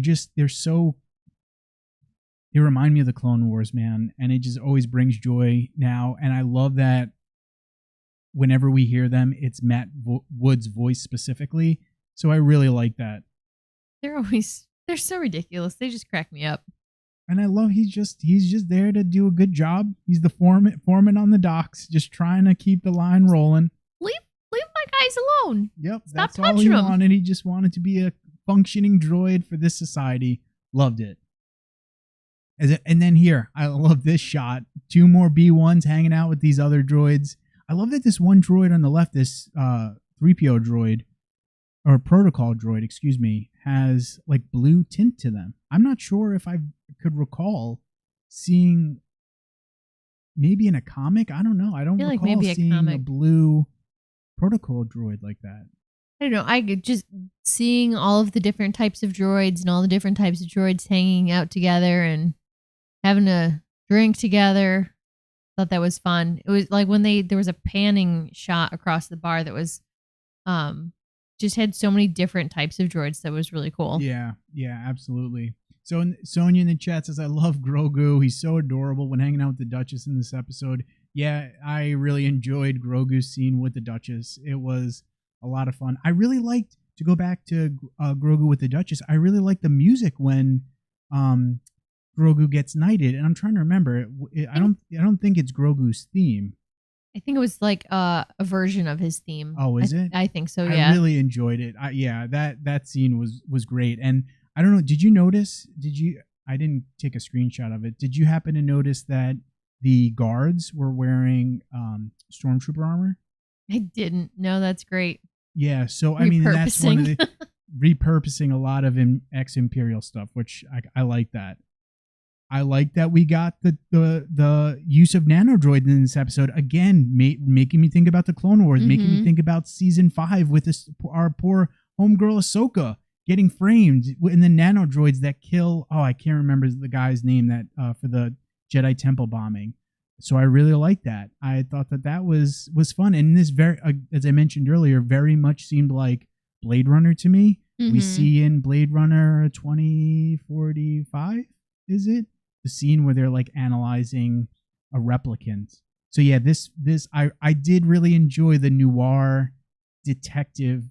remind me of the Clone Wars, man. And it just always brings joy now. And I love that whenever we hear them, it's Matt Wood's voice specifically. So I really like that. They're so ridiculous. They just crack me up. And I love he's just there to do a good job. He's the foreman on the docks, just trying to keep the line rolling. Leave my guys alone. Yep, Stop that's all he wanted. He just wanted to be a functioning droid for this society. Loved it. And then here, I love this shot. 2 more B1s hanging out with these other droids. I love that this one droid on the left, this 3PO droid, or protocol droid, excuse me, has like blue tint to them. I'm not sure if I could recall seeing, maybe in a comic. I don't know. I don't recall maybe seeing a blue protocol droid like that. I don't know. I could just seeing all of the different types of droids and all the different types of droids hanging out together and having a drink together. Thought that was fun. It was like when there was a panning shot across the bar that was just had so many different types of droids that was really cool. Yeah, absolutely. So Sonia in the chat says, I love Grogu. He's so adorable when hanging out with the Duchess in this episode. Yeah, I really enjoyed Grogu's scene with the Duchess. It was a lot of fun. I really liked, to go back to Grogu with the Duchess, I really liked the music when Grogu gets knighted. And I'm trying to remember. I don't think it's Grogu's theme. I think it was like a version of his theme. Oh, is it? I think so, yeah. I really enjoyed it. That scene was great. And I don't know, did you notice, I didn't take a screenshot of it. Did you happen to notice that the guards were wearing stormtrooper armor? I didn't. No, that's great. Yeah, so I mean, that's one of the repurposing a lot of ex-Imperial stuff, which I like that. I like that we got the use of nanodroid in this episode again, making me think about the Clone Wars, making me think about season 5 with our poor homegirl Ahsoka getting framed in the nanodroids that kill. Oh, I can't remember the guy's name that for the Jedi Temple bombing. So I really like that. I thought that was fun, and this very, as I mentioned earlier, very much seemed like Blade Runner to me. We see in Blade Runner 2045, is it? The scene where they're like analyzing a replicant. So yeah, this I did really enjoy the noir detective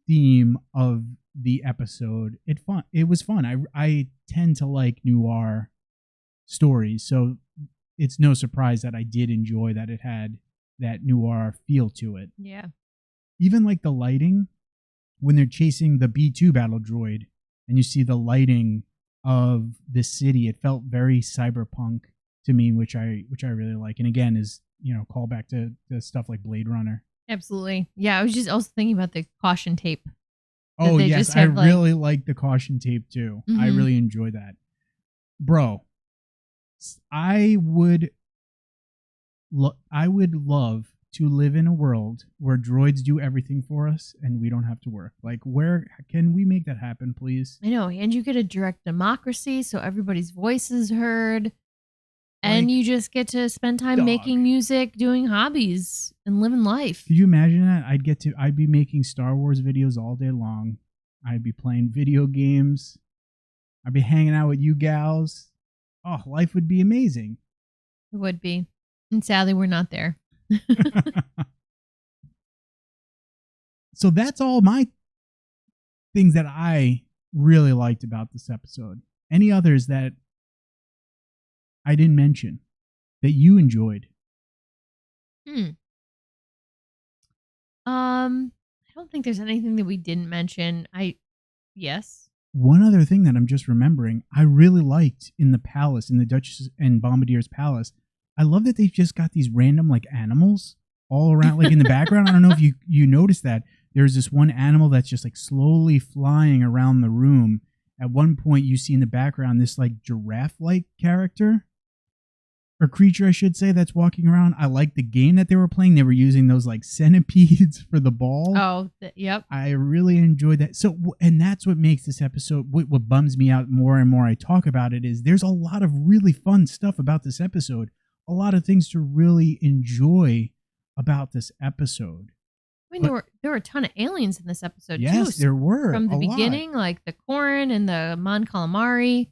theme of the episode. It was fun. I tend to like noir stories, so it's no surprise that I did enjoy that it had that noir feel to it. Yeah. Even like the lighting when they're chasing the B2 battle droid and you see the lighting of the city, it felt very cyberpunk to me, which I really like. And again, is, call back to stuff like Blade Runner. Absolutely. Yeah, I was just also thinking about the caution tape. Oh, yes, I really like the caution tape too. I really enjoy that. Bro, I would love to live in a world where droids do everything for us and we don't have to work. Like, where can we make that happen, please? I know, and you get a direct democracy, so everybody's voice is heard, and you just get to spend time making music, doing hobbies, and living life. Could you imagine that? I'd be making Star Wars videos all day long. I'd be playing video games. I'd be hanging out with you gals. Oh, life would be amazing. It would be. And sadly, we're not there. So that's all my things that I really liked about this episode. Any others that I didn't mention that you enjoyed? I don't think there's anything that we didn't mention. Yes. One other thing that I'm just remembering, I really liked in the palace, in the Duchess and Bombadier's palace. I love that they've just got these random like animals all around, like in the background. I don't know if you noticed that. There's this one animal that's just like slowly flying around the room. At one point, you see in the background this like giraffe-like character or creature, I should say, that's walking around. I like the game that they were playing. They were using those like centipedes for the ball. Oh, yep. I really enjoyed that. So, and that's what makes this episode, what bums me out more and more I talk about it, is there's a lot of really fun stuff about this episode. A lot of things to really enjoy about this episode. I mean, there were a ton of aliens in this episode, too. Yes, there were. From the beginning, like the Corran and the Mon Calamari.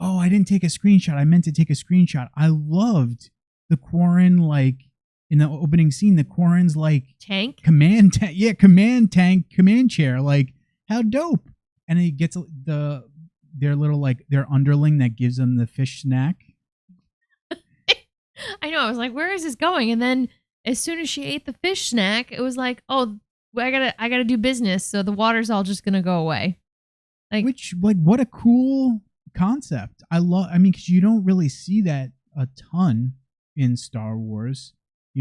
Oh, I didn't take a screenshot. I meant to take a screenshot. I loved the Corran, like, in the opening scene, the Corran's, like... Tank? Command tank. Yeah, command tank, command chair. Like, how dope. And he gets their little, like, their underling that gives them the fish snack. I know. I was like, where is this going? And then as soon as she ate the fish snack, it was like, oh, I gotta do business. So the water's all just gonna go away. What a cool concept. Because you don't really see that a ton in Star Wars.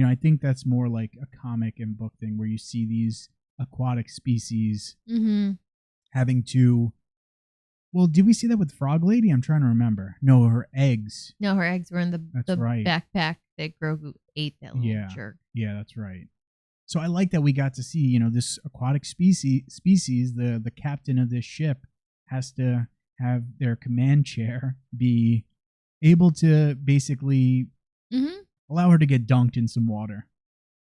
I think that's more like a comic and book thing where you see these aquatic species having to... Well, did we see that with Frog Lady? I'm trying to remember. No, her eggs. No, her eggs were in the right. backpack that Grogu ate, that little jerk. Yeah, that's right. So I like that we got to see, this aquatic species, the captain of this ship has to have their command chair be able to basically Mm-hmm. allow her to get dunked in some water.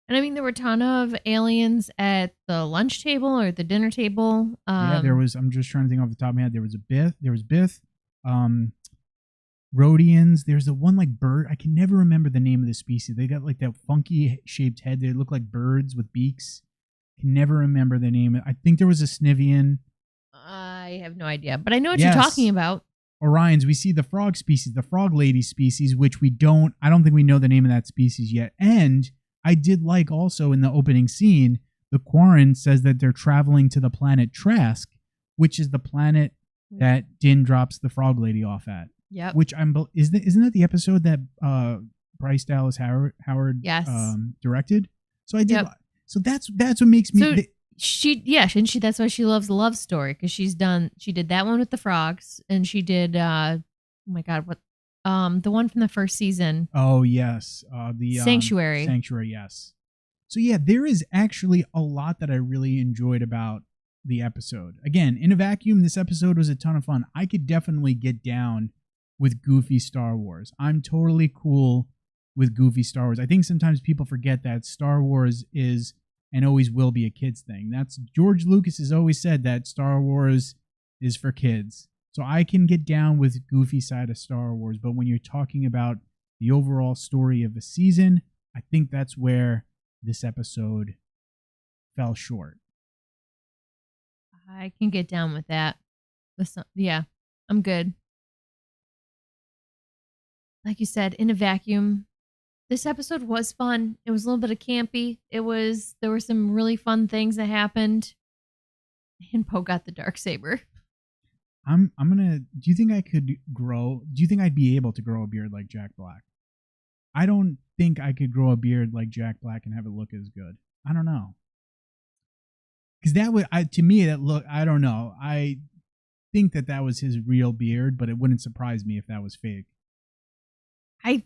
And I mean, there were a ton of aliens at the lunch table or the dinner table. There was. I'm just trying to think off the top of my head. There was Bith. Rhodians. There's the one like bird. I can never remember the name of the species. They got like that funky shaped head. They look like birds with beaks. Can never remember the name. I think there was a Snivian. I have no idea, but I know what you're talking about. Orions. We see the frog species, the frog lady species, which I don't think we know the name of that species yet. And I did like also in the opening scene, the Quarren says that they're traveling to the planet Trask, which is the planet that Din drops the frog lady off at. Yep. Which isn't that the episode that Bryce Dallas Howard yes. Directed? So I did. Yep. So that's what makes me. That's why she loves the love story, because she did that one with the frogs, and she did the one from the first season. Oh yes, the Sanctuary. Sanctuary, yes. So yeah, there is actually a lot that I really enjoyed about the episode. Again, in a vacuum, this episode was a ton of fun. I could definitely get down with goofy Star Wars. I'm totally cool with goofy Star Wars. I think sometimes people forget that Star Wars is and always will be a kids thing. That's George Lucas has always said that Star Wars is for kids. So I can get down with goofy side of Star Wars, but when you're talking about the overall story of the season, I think that's where this episode fell short. I can get down with that. Yeah, I'm good. Like you said, in a vacuum, this episode was fun. It was a little bit of campy. There were some really fun things that happened. And Poe got the Darksaber. Do you think I'd be able to grow a beard like Jack Black? I don't think I could grow a beard like Jack Black and have it look as good. I don't know. Because I don't know. I think that was his real beard, but it wouldn't surprise me if that was fake. I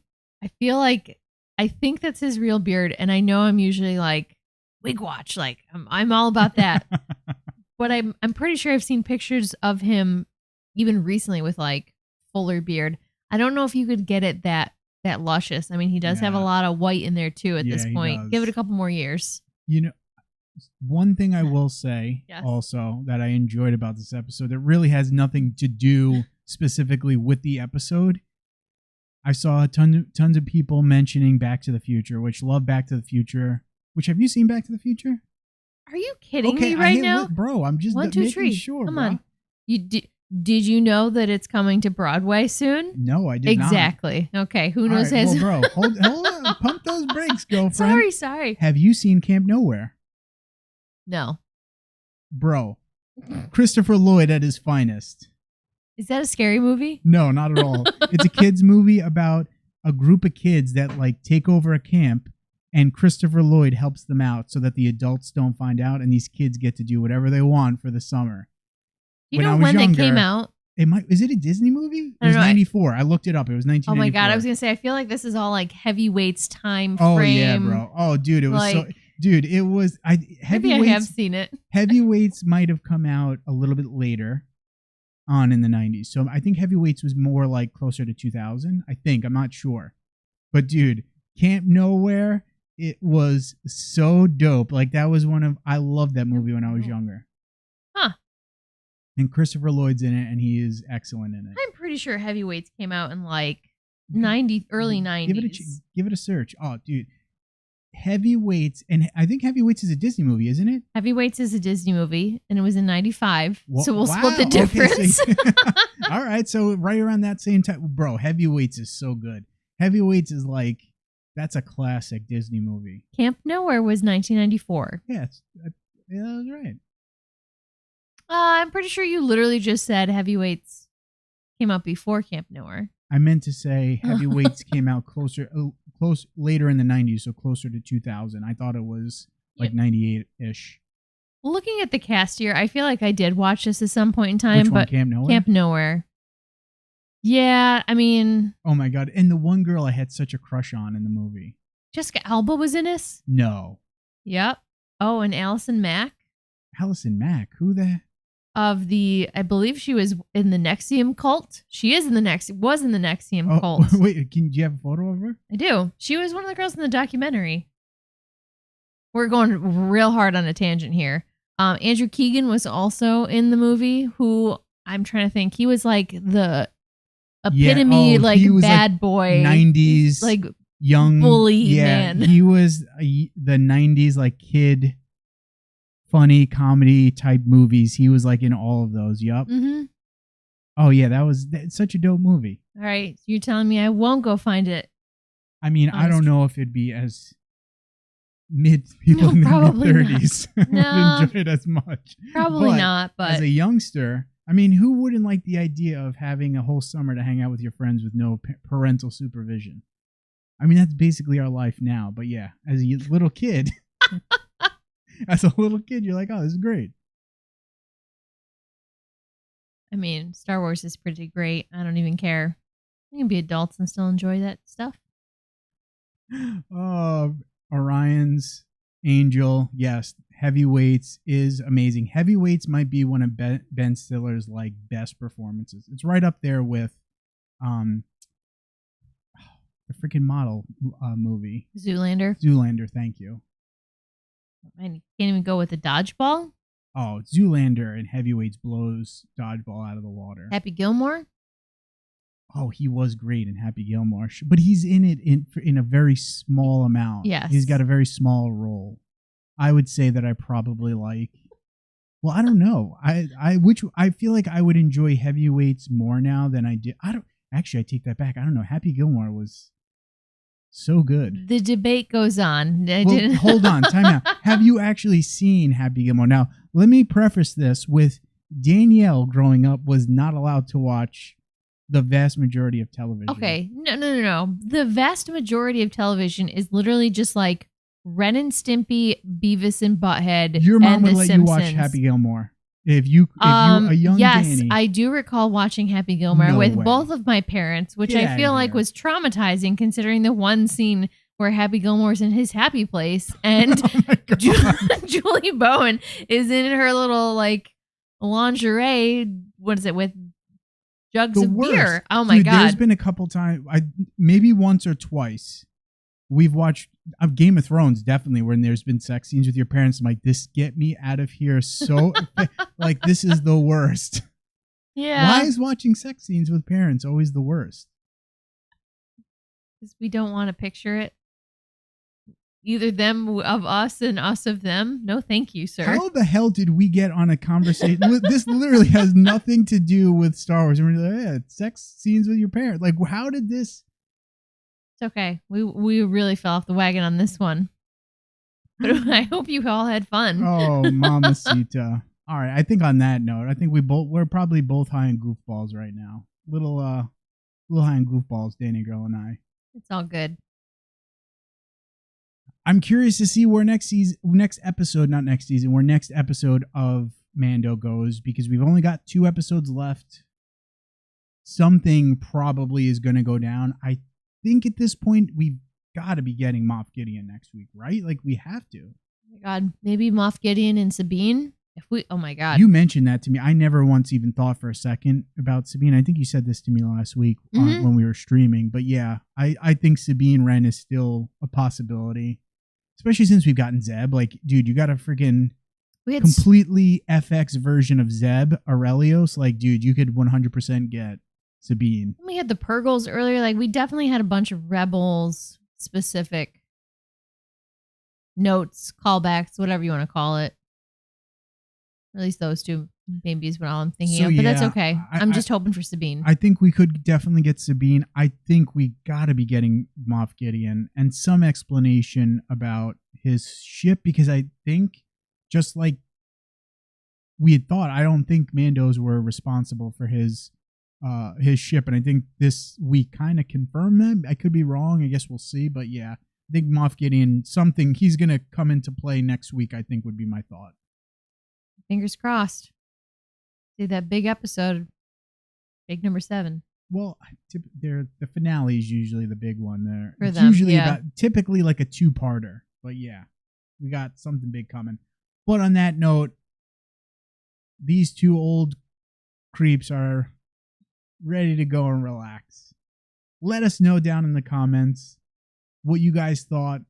feel like I think that's his real beard, and I know I'm usually like wig watch, like I'm all about that. But I'm pretty sure I've seen pictures of him even recently with like fuller beard. I don't know if you could get it that luscious. I mean, he does have a lot of white in there too at this point. Give it a couple more years. You know, one thing I will say also that I enjoyed about this episode that really has nothing to do specifically with the episode. I saw tons of people mentioning Back to the Future, which love Back to the Future. Which, have you seen Back to the Future? Are you kidding me right now? Bro, I'm just making sure. Come on. Did you know that it's coming to Broadway soon? No, I did not. Exactly. Okay, who knows? Right, well, bro, hold on. Pump those brakes, girlfriend. Sorry. Have you seen Camp Nowhere? No. Bro, Christopher Lloyd at his finest. Is that a scary movie? No, not at all. It's a kids movie about a group of kids that like take over a camp, and Christopher Lloyd helps them out so that the adults don't find out, and these kids get to do whatever they want for the summer. You know when that came out? Is it a Disney movie? It was 94. I looked it up. It was 1994. Oh my God. I was going to say, I feel like this is all like Heavyweights time frame. Oh yeah, bro. Oh, dude. It was like, it was, maybe I have seen it. Heavyweights might have come out a little bit later on in the 90s. So I think Heavyweights was more like closer to 2000. I think. I'm not sure. But dude, Camp Nowhere, it was so dope. Like that was I loved that movie when I was younger. Huh. And Christopher Lloyd's in it, and he is excellent in it. I'm pretty sure Heavyweights came out in like early 90s. Give it a search. Oh, dude. Heavyweights, and I think Heavyweights is a Disney movie, isn't it? Heavyweights is a Disney movie, and it was in 95. So we'll split the difference. Okay, all right, so right around that same time. Bro, Heavyweights is so good. Heavyweights is like, that's a classic Disney movie. Camp Nowhere was 1994. Yeah, that was right. I'm pretty sure you literally just said Heavyweights came out before Camp Nowhere. I meant to say Heavyweights came out close later in the 90s, so closer to 2000. I thought it was like 98-ish. Looking at the cast here, I feel like I did watch this at some point in time. Which one, Camp Nowhere? Camp Nowhere. Yeah, I mean... Oh my God. And the one girl I had such a crush on in the movie. Jessica Alba was in this? No. Yep. Oh, and Allison Mack? Allison Mack? Who the... of the, I believe she was in the Nexium cult. She is in the was in the Nexium cult. Wait, do you have a photo of her? I do. She was one of the girls in the documentary. We're going real hard on a tangent here. Andrew Keegan was also in the movie, who I'm trying to think. He was like the epitome, like bad like boy. 90s, like young bully man. He was the 90s, like kid, funny comedy type movies. He was like in all of those. Yup. Mm-hmm. Oh, yeah. That's such a dope movie. All right. You're telling me I won't go find it. I mean, I don't know if it'd be as people in their mid-30s would enjoy it as much. Probably not, but as a youngster, I mean, who wouldn't like the idea of having a whole summer to hang out with your friends with no parental supervision? I mean, that's basically our life now. But yeah, as a little kid, you're like, oh, this is great. I mean, Star Wars is pretty great. I don't even care. You can be adults and still enjoy that stuff. Orion's Angel, yes. Heavyweights is amazing. Heavyweights might be one of Ben Stiller's like best performances. It's right up there with the freaking model movie. Zoolander, thank you. Man, you can't even go with the dodgeball? Oh, Zoolander and Heavyweights blows dodgeball out of the water. Happy Gilmore? Oh, he was great in Happy Gilmore, but he's in it in a very small amount. Yes. He's got a very small role. I would say that I probably like. Well, I don't know. I feel like I would enjoy Heavyweights more now than I did. I take that back. I don't know. Happy Gilmore was so good. The debate goes on. Hold on, time out. Have you actually seen Happy Gilmore? Now, let me preface this with Danielle growing up was not allowed to watch the vast majority of television. Okay. No. The vast majority of television is literally just like Ren and Stimpy, Beavis and Butthead. Your mom would and let Simpsons. You watch Happy Gilmore. If you a young yes, Danny. I do recall watching Happy Gilmore with both of my parents, which I feel like was traumatizing considering the one scene where Happy Gilmore's in his happy place and Julie Bowen is in her little like lingerie. What is it with jugs of beer? Oh my God. There's been a couple times, maybe once or twice, we've watched Game of Thrones, definitely, when there's been sex scenes with your parents. I'm like, this get me out of here so like this is the worst. Yeah. Why is watching sex scenes with parents always the worst? Because we don't want to picture it. Either them of us and us of them. No, thank you, sir. How the hell did we get on a conversation? This literally has nothing to do with Star Wars. And we're like, yeah, sex scenes with your parents. Like, how did this? It's okay. We really fell off the wagon on this one. But I hope you all had fun. Oh, mamacita. All right. I think on that note, I think we're probably both high on goofballs right now. Little high on goofballs, Danny Girl and I. It's all good. I'm curious to see where next episode of Mando goes, because we've only got 2 episodes left. Something probably is going to go down. I think at this point we've got to be getting Moff Gideon next week, right? Like we have to. Oh my God, maybe Moff Gideon and Sabine. Oh my God, you mentioned that to me. I never once even thought for a second about Sabine. I think you said this to me last week when we were streaming. But yeah, I think Sabine Wren is still a possibility. Especially since we've gotten Zeb. Like, dude, you got a freaking completely FX version of Zeb Aurelios. Like, dude, you could 100% get Sabine. We had the Purgles earlier. Like, we definitely had a bunch of Rebels specific notes, callbacks, whatever you want to call it. At least those 2 maybe is what all I'm thinking of. But that's okay. I'm just hoping for Sabine. I think we could definitely get Sabine. I think we got to be getting Moff Gideon and some explanation about his ship, because I think, just like we had thought, I don't think Mandos were responsible for his ship, and I think this week kind of confirmed that. I could be wrong. I guess we'll see. But yeah, I think Moff Gideon, he's going to come into play next week, I think would be my thought. Fingers crossed. See that big episode, big number 7. Well, the finale is usually the big one there. For it's them, usually yeah. typically like a 2-parter. But yeah, we got something big coming. But on that note, these two old creeps are ready to go and relax. Let us know down in the comments what you guys thought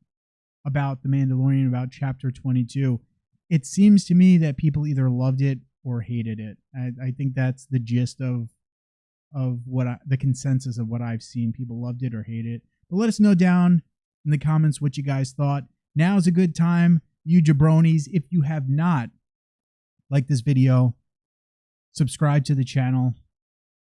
about The Mandalorian, about Chapter 22. It seems to me that people either loved it or hated it. I think that's the gist of what the consensus of what I've seen. People loved it or hated it. But let us know down in the comments what you guys thought. Now is a good time, you jabronis. If you have not liked this video, subscribe to the channel.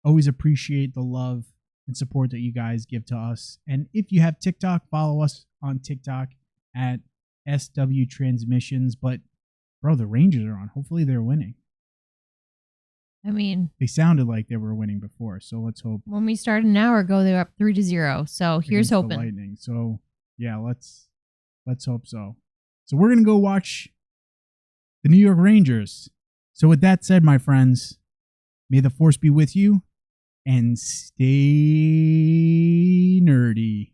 Always appreciate the love and support that you guys give to us. And if you have TikTok, follow us on TikTok at SW Transmissions. But bro, the Rangers are on. Hopefully they're winning. I mean, they sounded like they were winning before, so let's hope. When we started an hour ago, they were up 3-0. So here's hoping. The Lightning. So yeah, let's hope so. So we're gonna go watch the New York Rangers. So with that said, my friends, may the Force be with you and stay nerdy.